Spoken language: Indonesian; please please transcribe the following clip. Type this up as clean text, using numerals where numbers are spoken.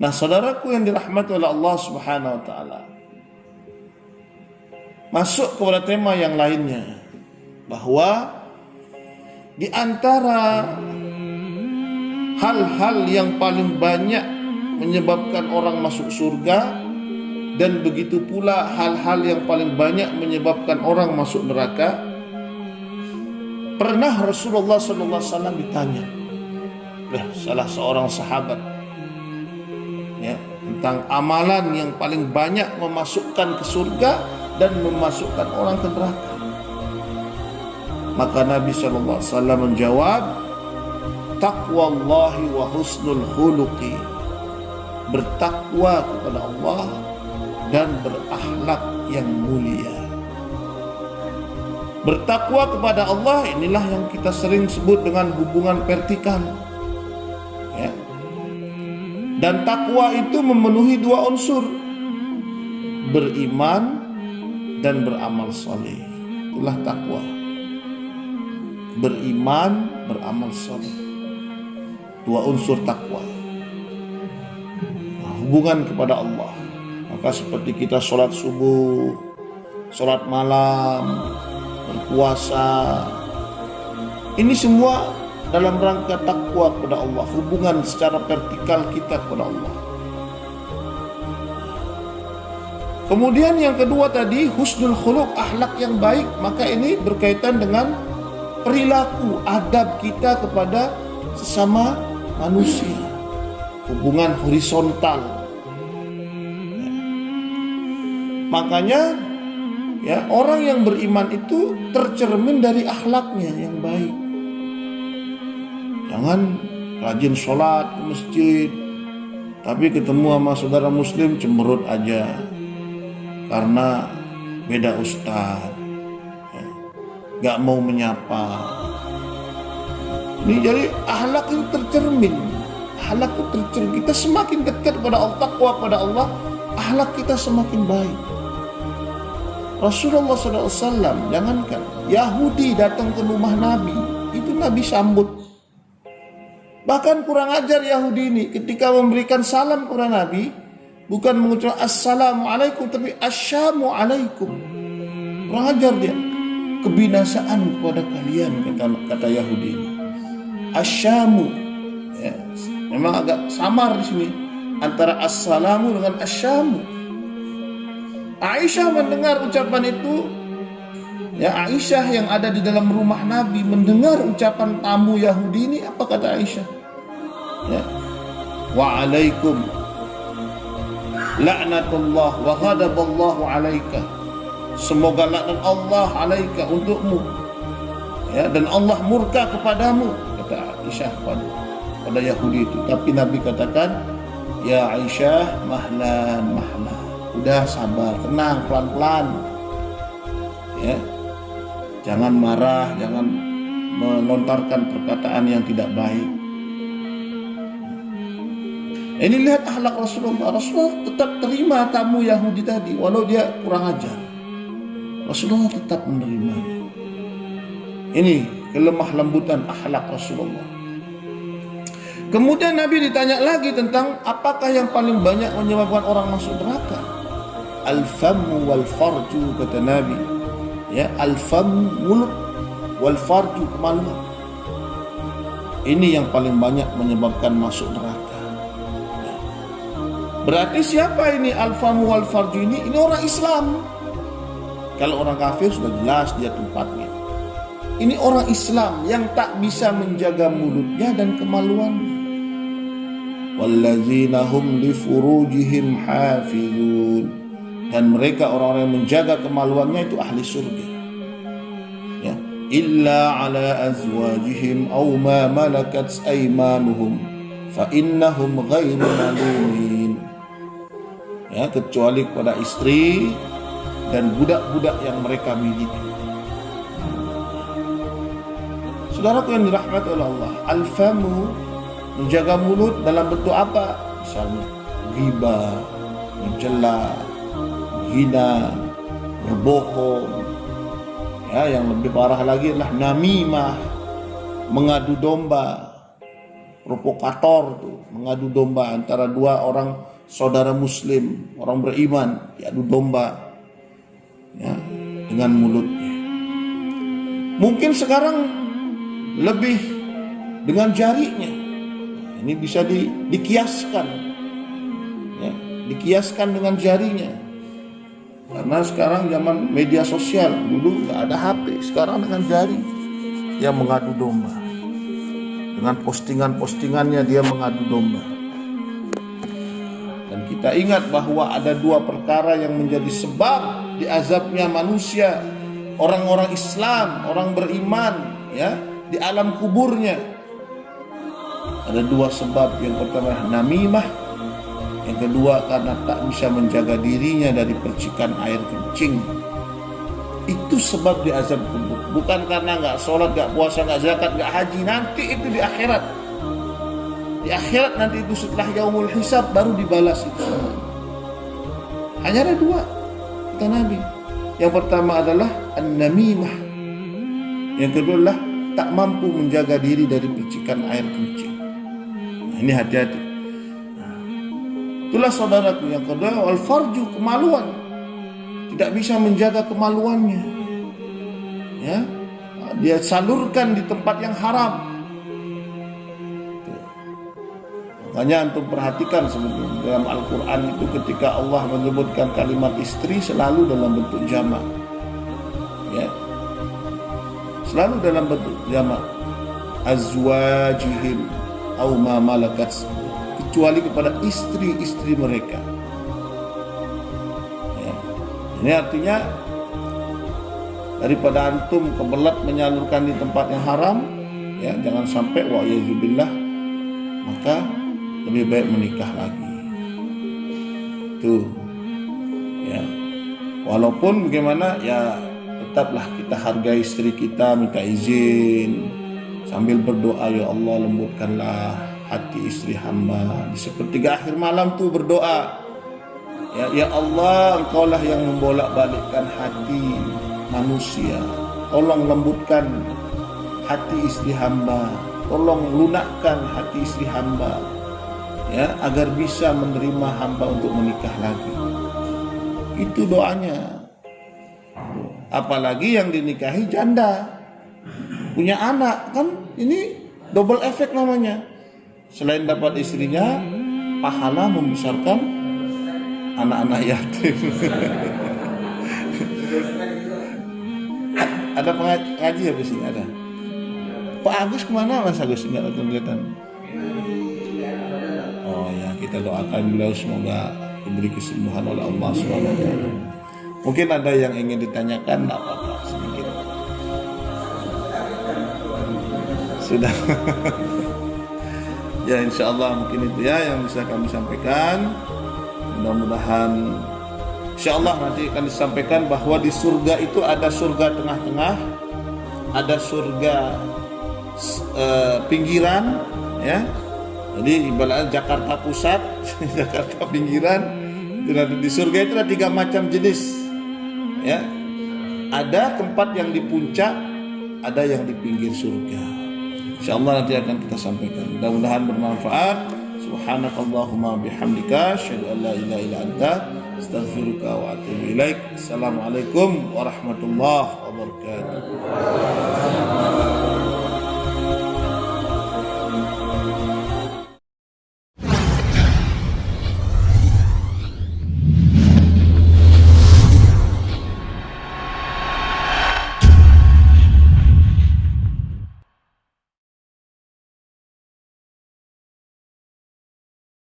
Nah, saudaraku yang dirahmati oleh Allah Subhanahu wa taala, masuk kepada tema yang lainnya, bahwa di antara hal-hal yang paling banyak menyebabkan orang masuk surga, dan begitu pula hal-hal yang paling banyak menyebabkan orang masuk neraka. Pernah Rasulullah SAW ditanya oleh salah seorang sahabat, ya, tentang amalan yang paling banyak memasukkan ke surga dan memasukkan orang ke neraka. Maka Nabi SAW menjawab, taqwallahi wa husnul khuluqi, bertakwa kepada Allah dan berakhlak yang mulia. Bertakwa kepada Allah, inilah yang kita sering sebut dengan hubungan vertikal, ya. Dan takwa itu memenuhi dua unsur, beriman dan beramal soleh. Itulah takwa, beriman, beramal soleh, dua unsur takwa. Hubungan kepada Allah, maka seperti kita sholat subuh, sholat malam, berpuasa, ini semua dalam rangka takwa kepada Allah, hubungan secara vertikal kita kepada Allah. Kemudian yang kedua tadi, husnul khuluq, akhlak yang baik, maka ini berkaitan dengan perilaku, adab kita kepada sesama manusia, hubungan horizontal. Makanya, ya, orang yang beriman itu tercermin dari akhlaknya yang baik. Jangan rajin sholat ke masjid, tapi ketemu sama saudara muslim cemberut aja karena beda ustaz, ya, gak mau menyapa. Ini jadi akhlak itu tercermin. Akhlak itu tercermin. Kita semakin dekat kepada Allah, takwa kepada Allah, akhlak kita semakin baik. Rasulullah SAW, jangankan Yahudi datang ke rumah Nabi, itu Nabi sambut. Bahkan kurang ajar Yahudi ini, ketika memberikan salam kepada Nabi, bukan mengucapkan assalamualaikum, tapi asyamualaikum. Kurang ajar dia. Kebinasaan kepada kalian, kata Yahudi ini. Asyamu, ya, memang agak samar di sini antara assalamu dengan asyamu. Aisyah mendengar ucapan itu, ya, Aisyah yang ada di dalam rumah Nabi mendengar ucapan tamu Yahudi ini, apa kata Aisyah? Ya, wa'alaikum la'natullah wa ghadaballahu alaika, semoga laknat Allah alaika, untukmu, ya, dan Allah murka kepadamu, kata Aisyah pada Yahudi itu. Tapi Nabi katakan, ya Aisyah, mahlan mahlan, udah sabar, tenang, pelan-pelan, ya, jangan marah, jangan melontarkan perkataan yang tidak baik. Ini lihat akhlak Rasulullah. Rasulullah tetap terima tamu Yahudi tadi, walau dia kurang ajar. Rasulullah tetap menerima. Ini kelemah lembutan akhlak Rasulullah. Kemudian Nabi ditanya lagi tentang apakah yang paling banyak menyebabkan orang masuk neraka. Al-famu wal farju, kata Nabi, ya, al-famu, mulut, wal farju, kemaluan. Ini yang paling banyak menyebabkan masuk neraka. Berarti siapa ini al-famu wal farju ini? Ini orang Islam. Kalau orang kafir sudah jelas dia tempatnya. Ini orang Islam yang tak bisa menjaga mulutnya dan kemaluannya. Wallazina hum li furujihim hafizun, dan mereka orang-orang yang menjaga kemaluannya itu ahli surga, ya, illa ala azwajihim aw ma malakat aymanuhum fa innahum ghairu malumin, ya, kecuali kepada istri dan budak-budak yang mereka miliki. Saudaraku yang dirahmati oleh Allah, al-famu, menjaga mulut dalam bentuk apa? Misalnya ghibah, mencela, hina, berbohong, ya, yang lebih parah lagi adalah namimah, mengadu domba, provokator tuh, mengadu domba antara dua orang saudara muslim, orang beriman, diadu domba ya, dengan mulutnya. Mungkin sekarang lebih dengan jarinya. Ini bisa dikiaskan ya, dikiaskan dengan jarinya. Karena sekarang zaman media sosial, dulu nggak ada HP, sekarang dengan jari dia mengadu domba. Dengan postingan-postingannya dia mengadu domba. Dan kita ingat bahwa ada dua perkara yang menjadi sebab diazabnya manusia, orang-orang Islam, orang beriman ya, di alam kuburnya. Ada dua sebab. Yang pertama namimah, yang kedua karena tak bisa menjaga dirinya dari percikan air kencing. Itu sebab diazab kubur. Bukan karena nggak sholat, nggak puasa, nggak zakat, nggak haji. Nanti itu di akhirat. Di akhirat nanti itu setelah yaumul hisab baru dibalas itu semua. Hanya ada dua kata Nabi. Yang pertama adalah an-namimah. Yang kedua adalah tak mampu menjaga diri dari percikan air kencing. Nah, ini hati-hati. Itulah saudaraku. Yang kedua al-farju, kemaluan. Tidak bisa menjaga kemaluannya ya, dia salurkan di tempat yang haram. Makanya antum perhatikan sebetulnya dalam Al-Quran itu ketika Allah menyebutkan kalimat istri selalu dalam bentuk jamak ya, selalu dalam bentuk jamak, azwajihim au ma malakat, kecuali kepada istri-istri mereka. Ini artinya daripada antum kebelat menyalurkan di tempat yang haram, ya jangan sampai wa'iyadzubillah, maka lebih baik menikah lagi. Tuh, ya. Walaupun bagaimana, ya tetaplah kita hargai istri kita, minta izin sambil berdoa, ya Allah lembutkanlah hati istri hamba. Di sepertiga akhir malam tuh berdoa. Ya Allah, Engkaulah yang membolak-balikkan hati manusia. Tolong lembutkan hati istri hamba. Tolong lunakkan hati istri hamba ya, agar bisa menerima hamba untuk menikah lagi. Itu doanya. Apalagi yang dinikahi janda, punya anak, kan ini double efek namanya. Selain dapat istrinya, pahala membesarkan anak-anak yatim. Ada pengaji ya di sini ada. Pak Agus kemana Mas Agus? Nggak kelihatan. Oh ya, kita doakan beliau semoga diberi kesembuhan oleh Allah SWT. Mungkin ada yang ingin ditanyakan, nggak apa-apa sedikit. Sudah. Ya insya Allah mungkin itu ya yang bisa kami sampaikan. Mudah-mudahan insya Allah nanti akan disampaikan bahwa di surga itu ada surga tengah-tengah, ada surga pinggiran ya. Jadi ibaratnya Jakarta Pusat, Jakarta pinggiran. Itu nanti di surga itu ada 3 macam jenis ya. Ada tempat yang di puncak, ada yang di pinggir surga. Insya Allah nanti akan kita sampaikan. Mudah-mudahan bermanfaat. Subhanakallahumma bihamdika asyhadu an la ilaha illa anta astaghfiruka wa atubu ilaik. Assalamualaikum warahmatullahi wabarakatuh.